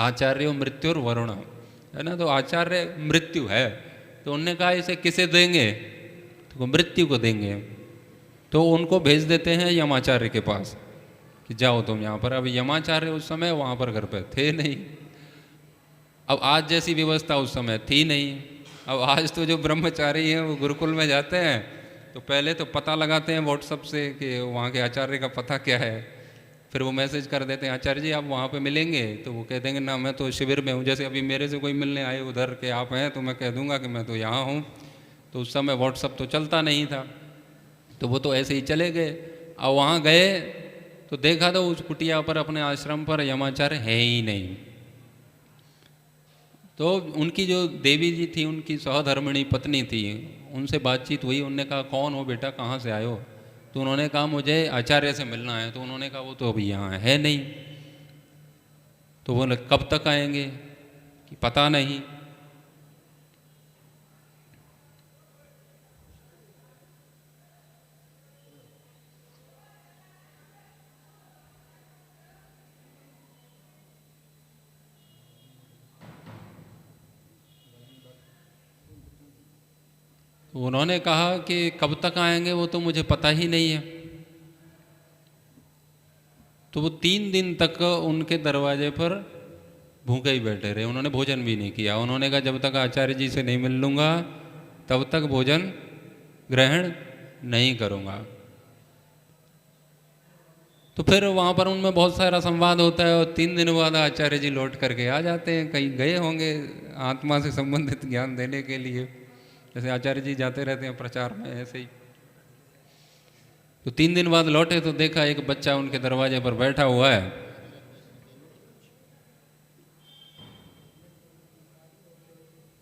आचार्य मृत्यु और वरुण, है ना? तो आचार्य मृत्यु है। तो उनने कहा इसे किसे देंगे? तो मृत्यु को देंगे। तो उनको भेज देते हैं यमाचार्य के पास कि जाओ तुम यहाँ पर। अब यमाचार्य उस समय वहाँ पर घर पे थे नहीं। अब आज जैसी व्यवस्था उस समय थी नहीं। अब आज तो जो ब्रह्मचारी हैं वो गुरुकुल में जाते हैं तो पहले तो पता लगाते हैं व्हाट्सअप से कि वहाँ के आचार्य का पता क्या है। फिर वो मैसेज कर देते हैं आचार्य जी आप वहाँ पे मिलेंगे, तो वो कह देंगे ना मैं तो शिविर में हूँ। जैसे अभी मेरे से कोई मिलने आए उधर के आप हैं तो मैं कह दूंगा कि मैं तो यहाँ हूँ। तो उस समय व्हाट्सअप तो चलता नहीं था, तो वो तो ऐसे ही चले गए। अब वहाँ गए तो देखा तो उस कुटिया पर, अपने आश्रम पर यमाचार्य है ही नहीं। तो उनकी जो देवी जी थी, उनकी सहधर्मिणी पत्नी थी, उनसे बातचीत हुई। उन्होंने कहा कौन हो बेटा, कहाँ से आए हो? तो उन्होंने कहा मुझे आचार्य से मिलना है। तो उन्होंने कहा वो तो अभी यहाँ है नहीं। तो वो कब तक आएंगे कि पता नहीं। तो उन्होंने कहा कि कब तक आएंगे वो तो मुझे पता ही नहीं है। तो वो 3 दिन तक उनके दरवाजे पर भूखे ही बैठे रहे, उन्होंने भोजन भी नहीं किया। उन्होंने कहा जब तक आचार्य जी से नहीं मिल लूँगा तब तक भोजन ग्रहण नहीं करूँगा। तो फिर वहाँ पर उनमें बहुत सारा संवाद होता है और 3 दिन बाद आचार्य जी लौट करके आ जाते हैं। कहीं गए होंगे आत्मा से संबंधित ज्ञान देने के लिए, जैसे आचार्य जी जाते रहते हैं प्रचार में, ऐसे ही। तो 3 दिन बाद लौटे तो देखा एक बच्चा उनके दरवाजे पर बैठा हुआ है।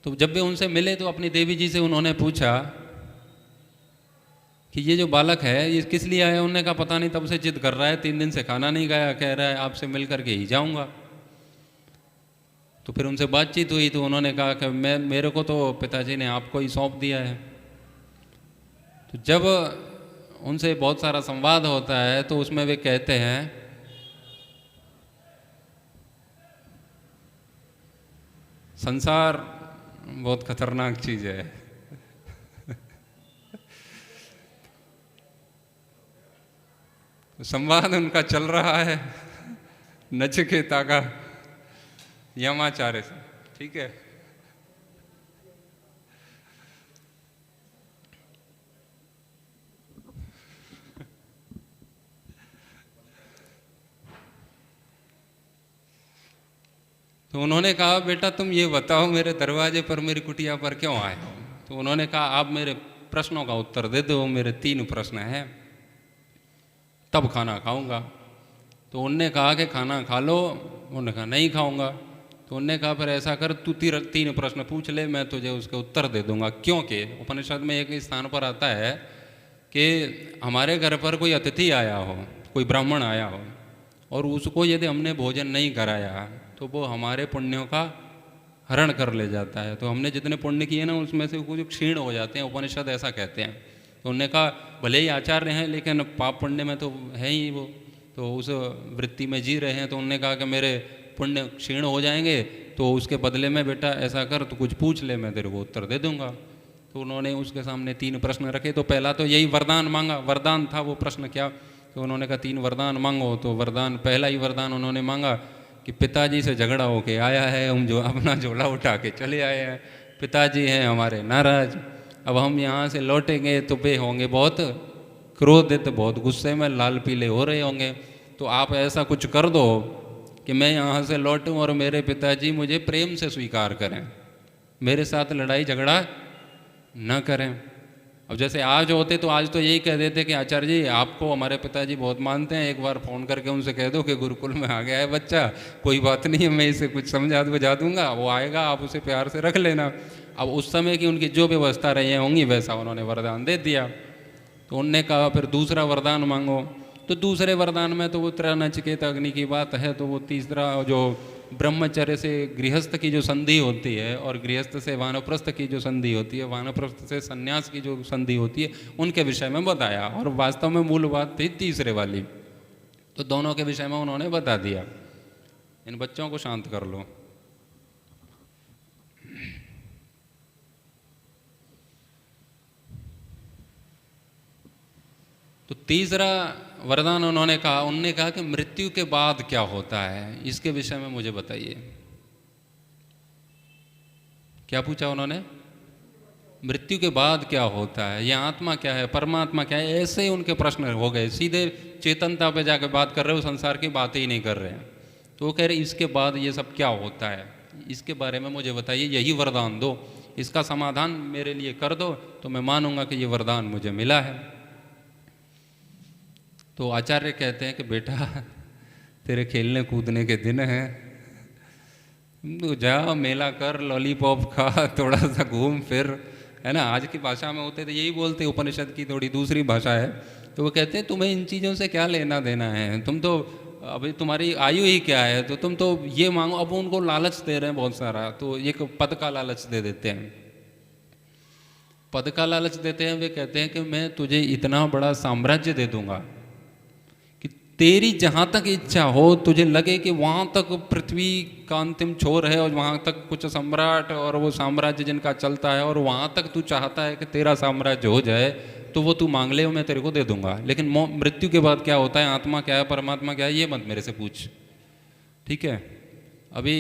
तो जब भी उनसे मिले तो अपनी देवी जी से उन्होंने पूछा कि ये जो बालक है ये किस लिए आया? उन्होंने कहा पता नहीं, तब से जिद कर रहा है, 3 दिन से खाना नहीं खाया, कह रहा है आपसे मिल करके ही जाऊंगा। तो फिर उनसे बातचीत हुई तो उन्होंने कहा कि मेरे को तो पिताजी ने आपको ही सौंप दिया है। तो जब उनसे बहुत सारा संवाद होता है तो उसमें वे कहते हैं संसार बहुत खतरनाक चीज़ है। संवाद उनका चल रहा है नचिकेता का यमाचार्य से, ठीक है। तो उन्होंने कहा बेटा तुम ये बताओ मेरे दरवाजे पर मेरी कुटिया पर क्यों आए हो। तो उन्होंने कहा आप मेरे प्रश्नों का उत्तर दे दो, मेरे 3 प्रश्न हैं, तब खाना खाऊंगा। तो उनने कहा कि खाना खा लो। उन्होंने कहा नहीं खाऊंगा। तो उनने कहा फिर ऐसा कर तू 3 प्रश्न पूछ ले, मैं तुझे उसके उत्तर दे दूंगा। क्योंकि उपनिषद में एक स्थान पर आता है कि हमारे घर पर कोई अतिथि आया हो, कोई ब्राह्मण आया हो, और उसको यदि हमने भोजन नहीं कराया तो वो हमारे पुण्यों का हरण कर ले जाता है। तो हमने जितने पुण्य किए ना उसमें से कुछ क्षीण हो जाते हैं, उपनिषद ऐसा कहते हैं। तो उन्होंने कहा भले ही आचार्य हैं लेकिन पाप पुण्य में तो है ही वो, तो उस वृत्ति में जी रहे हैं। तो उन्होंने कहा कि मेरे पुण्य क्षीण हो जाएंगे तो उसके बदले में बेटा ऐसा कर तो कुछ पूछ ले, मैं तेरे को उत्तर दे दूंगा। तो उन्होंने उसके सामने 3 प्रश्न रखे। तो पहला तो यही वरदान मांगा, वरदान था वो प्रश्न क्या। तो उन्होंने कहा 3 वरदान मांगो। तो वरदान, पहला ही वरदान उन्होंने मांगा कि पिताजी से झगड़ा होके आया है, हम जो अपना झोला उठा के चले आए हैं, पिताजी हैं हमारे नाराज, अब हम यहाँ से लौटेंगे तो वे होंगे बहुत क्रोधित, बहुत गुस्से में लाल पीले हो रहे होंगे। तो आप ऐसा कुछ कर दो कि मैं यहाँ से लौटूं और मेरे पिताजी मुझे प्रेम से स्वीकार करें, मेरे साथ लड़ाई झगड़ा न करें। अब जैसे आज होते तो आज तो यही कह देते कि आचार्य जी आपको हमारे पिताजी बहुत मानते हैं, एक बार फ़ोन करके उनसे कह दो कि गुरुकुल में आ गया है बच्चा, कोई बात नहीं है, मैं इसे कुछ समझा बुझा दूंगा, वो आएगा, आप उसे प्यार से रख लेना। अब उस समय की उनकी जो व्यवस्था रही होंगी वैसा उन्होंने वरदान दे दिया। तो उनने कहा फिर दूसरा वरदान मांगो। तो दूसरे वरदान में तो वो नचिकेत अग्नि की बात है। तो वो तीसरा जो ब्रह्मचर्य से गृहस्थ की जो संधि होती है और गृहस्थ से वानप्रस्थ की जो संधि होती है, वानप्रस्थ से संन्यास की जो संधि होती है, उनके विषय में बताया। और वास्तव में मूल बात थी तीसरे वाली, तो दोनों के विषय में उन्होंने बता दिया। इन बच्चों को शांत कर लो। तो तीसरा वरदान उन्होंने कहा कि मृत्यु के बाद क्या होता है, इसके विषय में मुझे बताइए। क्या पूछा उन्होंने? मृत्यु के बाद क्या होता है, ये आत्मा क्या है, परमात्मा क्या है, ऐसे ही उनके प्रश्न हो गए। सीधे चेतनता पे जाकर बात कर रहे हो, संसार की बात ही नहीं कर रहे हैं। तो वो कह रहे इसके बाद ये सब क्या होता है, इसके बारे में मुझे बताइए, यही वरदान दो, इसका समाधान मेरे लिए कर दो तो मैं मानूंगा कि ये वरदान मुझे मिला है। तो आचार्य कहते हैं कि बेटा तेरे खेलने कूदने के दिन हैं, तो जा मेला कर, लॉलीपॉप खा, थोड़ा सा घूम फिर, है ना। आज की भाषा में होते तो यही बोलते, उपनिषद की थोड़ी दूसरी भाषा है। तो वो कहते हैं तुम्हें इन चीज़ों से क्या लेना देना है, तुम तो अभी तुम्हारी आयु ही क्या है, तो तुम तो ये मांगो। अब उनको लालच दे रहे हैं बहुत सारा, तो एक पद का लालच दे देते हैं, पद का लालच देते हैं। वे कहते हैं कि मैं तुझे इतना बड़ा साम्राज्य दे दूंगा कि तेरी जहाँ तक इच्छा हो, तुझे लगे कि वहाँ तक पृथ्वी का अंतिम छोर है और वहाँ तक कुछ सम्राट और वो साम्राज्य जिनका चलता है, और वहाँ तक तू चाहता है कि तेरा साम्राज्य हो जाए, तो वो तू मांग ले, मैं तेरे को दे दूंगा। लेकिन मृत्यु के बाद क्या होता है, आत्मा क्या है, परमात्मा क्या है, ये मत मेरे से पूछ, ठीक है। अभी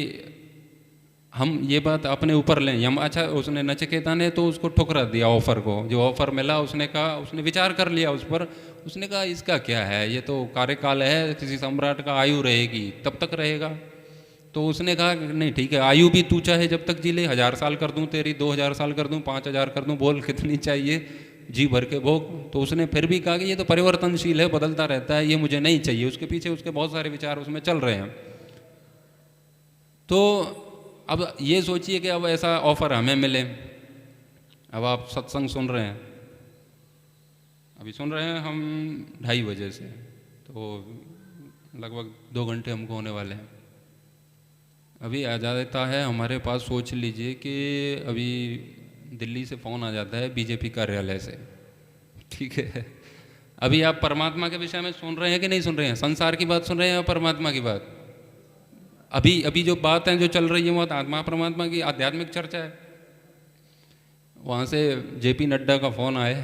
हम ये बात अपने ऊपर लें। हम अच्छा, उसने नचिकेता ने तो उसको ठुकरा दिया ऑफर को, जो ऑफर मिला उसने कहा, उसने विचार कर लिया उस पर, उसने कहा इसका क्या है, ये तो कार्यकाल है, किसी सम्राट का आयु रहेगी तब तक रहेगा। तो उसने कहा नहीं ठीक है, आयु भी तू चाहे जब तक जी ले, 1000 साल कर दूं तेरी, 2000 साल कर दूं, 5000 कर दूं, बोल कितनी चाहिए, जी भर के भोग। तो उसने फिर भी कहा कि ये तो परिवर्तनशील है, बदलता रहता है, ये मुझे नहीं चाहिए। उसके पीछे उसके बहुत सारे विचार उसमें चल रहे हैं। तो अब ये सोचिए कि अब ऐसा ऑफर हमें मिले, अब आप सत्संग सुन रहे हैं, अभी सुन रहे हैं हम 2:30 बजे से, तो लगभग 2 घंटे हमको होने वाले हैं। अभी आ जाता है हमारे पास, सोच लीजिए कि अभी दिल्ली से फ़ोन आ जाता है बीजेपी कार्यालय से, ठीक है। अभी आप परमात्मा के विषय में सुन रहे हैं कि नहीं सुन रहे हैं, संसार की बात सुन रहे हैं या परमात्मा की बात? अभी जो बात है जो चल रही है वो आत्मा परमात्मा की आध्यात्मिक चर्चा है। वहाँ से JP नड्डा का फ़ोन आया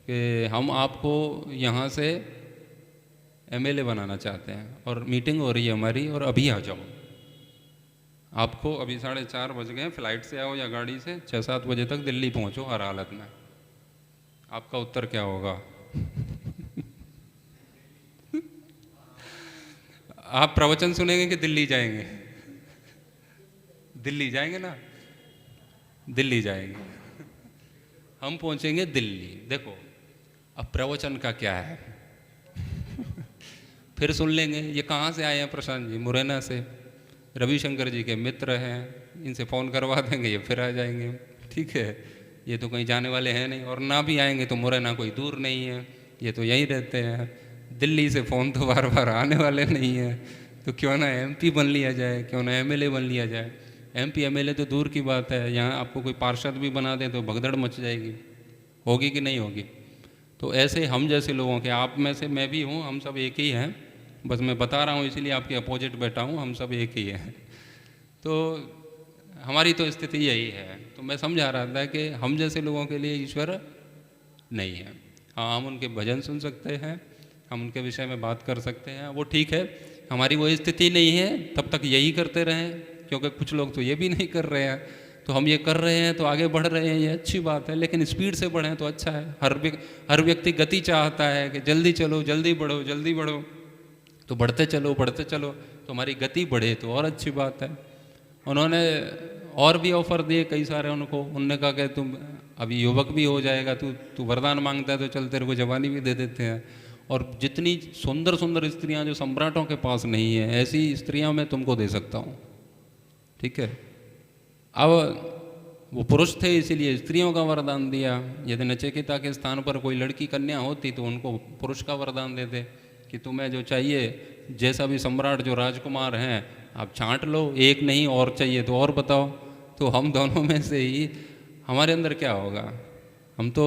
कि हम आपको यहाँ से एमएलए बनाना चाहते हैं और मीटिंग हो रही है हमारी और अभी आ जाओ। आपको अभी 4:30 बज गए, फ्लाइट से आओ या गाड़ी से, 6-7 बजे तक दिल्ली पहुंचो हर हालत में। आपका उत्तर क्या होगा? आप प्रवचन सुनेंगे कि दिल्ली जाएंगे? दिल्ली जाएंगे ना, दिल्ली जाएंगे। हम पहुंचेंगे दिल्ली। देखो अब प्रवचन का क्या है, फिर सुन लेंगे। ये कहाँ से आए हैं? प्रशांत जी मुरैना से, रविशंकर जी के मित्र हैं, इनसे फ़ोन करवा देंगे, ये फिर आ जाएंगे। ठीक है, ये तो कहीं जाने वाले हैं नहीं, और ना भी आएंगे तो मुरैना कोई दूर नहीं है, ये तो यहीं रहते हैं। दिल्ली से फ़ोन तो बार बार आने वाले नहीं हैं, तो क्यों ना एमपी बन लिया जाए, क्यों ना एमएलए बन लिया जाए। एमपी एमएलए तो दूर की बात है, यहाँ आपको कोई पार्षद भी बना दे तो भगदड़ मच जाएगी। होगी कि नहीं होगी? तो ऐसे हम जैसे लोगों के, आप में से मैं भी हूँ, हम सब एक ही हैं। बस मैं बता रहा हूँ इसीलिए आपके अपोजिट बैठा हूँ, हम सब एक ही हैं। तो हमारी तो स्थिति यही है। तो मैं समझा रहा था कि हम जैसे लोगों के लिए ईश्वर नहीं है। हाँ, हम उनके भजन सुन सकते हैं, हम उनके विषय में बात कर सकते हैं, वो ठीक है। हमारी वो स्थिति नहीं है, तब तक यही करते रहें, क्योंकि कुछ लोग तो ये भी नहीं कर रहे हैं। तो हम ये कर रहे हैं तो आगे बढ़ रहे हैं, ये अच्छी बात है, लेकिन स्पीड से बढ़ें तो अच्छा है। हर व्यक्ति गति चाहता है कि जल्दी चलो, जल्दी बढ़ो, जल्दी बढ़ो। तो बढ़ते चलो, बढ़ते चलो, तो हमारी गति बढ़े तो और अच्छी बात है। उन्होंने और भी ऑफ़र दिए कई सारे उनको। उनने कहा कि तुम अभी युवक भी हो जाएगा, तू वरदान मांगता है तो चल तेरे को जवानी भी दे देते हैं। और जितनी सुंदर सुंदर स्त्रियां जो सम्राटों के पास नहीं है, ऐसी स्त्रियां मैं तुमको दे सकता हूँ। ठीक है, अब वो पुरुष थे इसीलिए स्त्रियों का वरदान दिया। यदि नचिकेता के स्थान पर कोई लड़की कन्या होती तो उनको पुरुष का वरदान देते कि तुम्हें जो चाहिए, जैसा भी सम्राट जो राजकुमार हैं आप छांट लो, एक नहीं और चाहिए तो और बताओ। तो हम दोनों में से ही हमारे अंदर क्या होगा? हम तो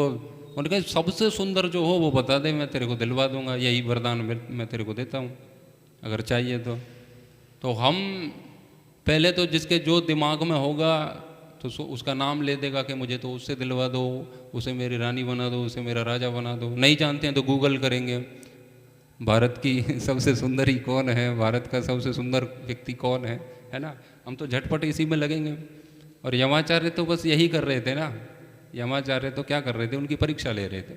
उनके सबसे सुंदर जो हो वो बता दे, मैं तेरे को दिलवा दूंगा, यही वरदान मैं तेरे को देता हूँ अगर चाहिए तो हम पहले तो जिसके जो दिमाग में होगा तो उसका नाम ले देगा कि मुझे तो उससे दिलवा दो, उसे मेरी रानी बना दो, उसे मेरा राजा बना दो। नहीं जानते हैं तो गूगल करेंगे, भारत की सबसे सुंदरी कौन है, भारत का सबसे सुंदर व्यक्ति कौन है ना। हम तो झटपट इसी में लगेंगे। और यमाचार्य तो बस यही कर रहे थे ना। यमाचार्य तो क्या कर रहे थे, उनकी परीक्षा ले रहे थे।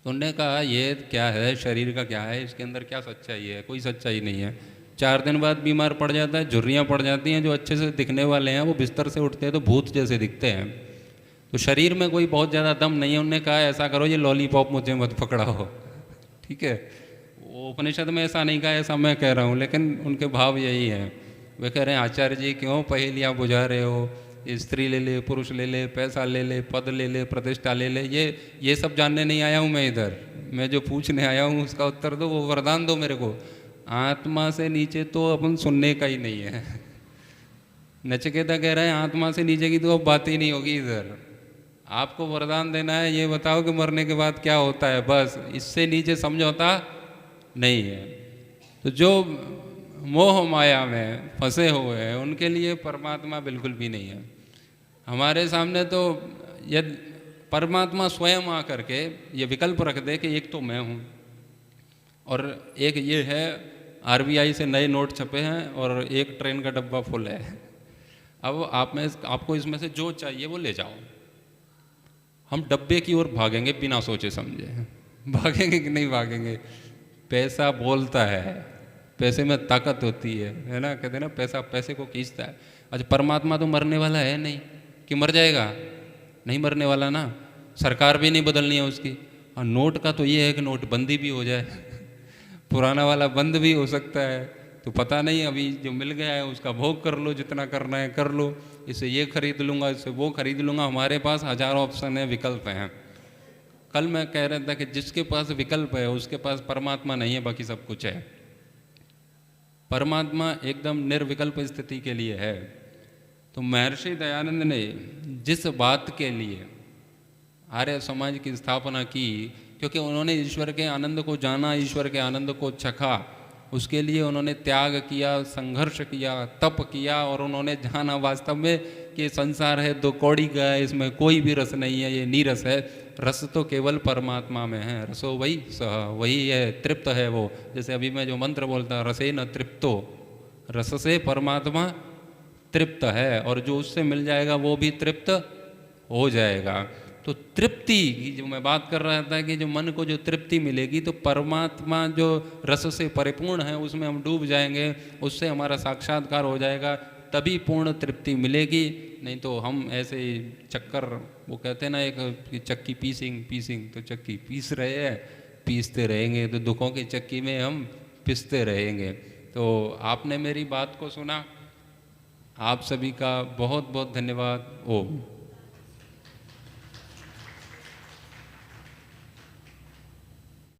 तो उन्होंने कहा ये क्या है, शरीर का क्या है, इसके अंदर क्या सच्चाई है? कोई सच्चाई नहीं है। 4 दिन बाद बीमार पड़ जाता है, झुर्रियाँ पड़ जाती हैं। जो अच्छे से दिखने वाले हैं वो बिस्तर से उठते हैं तो भूत जैसे दिखते हैं। तो शरीर में कोई बहुत ज़्यादा दम नहीं है। उन्होंने कहा ऐसा करो, ये लॉलीपॉप मुझे मत पकड़ाओ। ठीक है, वो उपनिषद में ऐसा नहीं कहा, ऐसा मैं कह रहा हूँ, लेकिन उनके भाव यही है। वे कह रहे हैं आचार्य जी क्यों पहेलियाँ बुझा रहे हो, स्त्री ले ले, पुरुष ले ले, पैसा ले ले, पद ले ले, प्रतिष्ठा ले ले, ये सब जानने नहीं आया हूँ मैं इधर। मैं जो पूछने आया हूँ उसका उत्तर दो, वो वरदान दो मेरे को। आत्मा से नीचे तो अपन सुनने का ही नहीं है। नचिकेता कह रहा है आत्मा से नीचे की तो अब बात ही नहीं होगी इधर। आपको वरदान देना है, ये बताओ कि मरने के बाद क्या होता है, बस इससे नीचे समझौता नहीं है। तो जो मोह माया में फंसे हुए हैं उनके लिए परमात्मा बिल्कुल भी नहीं है। हमारे सामने तो यदि परमात्मा स्वयं आकर के ये विकल्प रख दे कि एक तो मैं हूँ और एक ये है आरबीआई से नए नोट छपे हैं और एक ट्रेन का डब्बा फुल है, अब आपको इसमें से जो चाहिए वो ले जाओ। हम डब्बे की ओर भागेंगे बिना सोचे समझे। भागेंगे कि नहीं भागेंगे? पैसा बोलता है, पैसे में ताकत होती है ना। कहते हैं ना पैसा पैसे को खींचता है। अच्छा, परमात्मा तो मरने वाला है नहीं कि मर जाएगा? नहीं मरने वाला ना। सरकार भी नहीं बदलनी है उसकी। और नोट का तो ये है कि नोटबंदी भी हो जाए, पुराना वाला बंद भी हो सकता है। तो पता नहीं, अभी जो मिल गया है उसका भोग कर लो, जितना करना है कर लो। इससे ये खरीद लूँगा, इससे वो खरीद लूँगा। हमारे पास हज़ारों ऑप्शन है, विकल्प हैं। कल मैं कह रहा था कि जिसके पास विकल्प है उसके पास परमात्मा नहीं है, बाकी सब कुछ है। परमात्मा एकदम निर्विकल्प स्थिति के लिए है। तो महर्षि दयानंद ने जिस बात के लिए आर्य समाज की स्थापना की, क्योंकि उन्होंने ईश्वर के आनंद को जाना, ईश्वर के आनंद को चखा, उसके लिए उन्होंने त्याग किया, संघर्ष किया, तप किया और उन्होंने जाना वास्तव में कि ये संसार है दो कौड़ी का है, इसमें कोई भी रस नहीं है, ये नीरस है। रस तो केवल परमात्मा में है। रसो वही सह, वही है, तृप्त है वो। जैसे अभी मैं जो मंत्र बोलता रसे न तृप्तो, रस से परमात्मा तृप्त है, और जो उससे मिल जाएगा वो भी तृप्त हो जाएगा। तो तृप्ति की जो मैं बात कर रहा था कि जो मन को जो तृप्ति मिलेगी, तो परमात्मा जो रस से परिपूर्ण है उसमें हम डूब जाएंगे, उससे हमारा साक्षात्कार हो जाएगा, तभी पूर्ण तृप्ति मिलेगी। नहीं तो हम ऐसे ही चक्कर, वो कहते हैं ना एक कि चक्की पीसिंग, तो चक्की पीस रहे हैं, पीसते रहेंगे तो दुखों की चक्की में हम पिसते रहेंगे। तो आपने मेरी बात को सुना, आप सभी का बहुत बहुत धन्यवाद। ओम।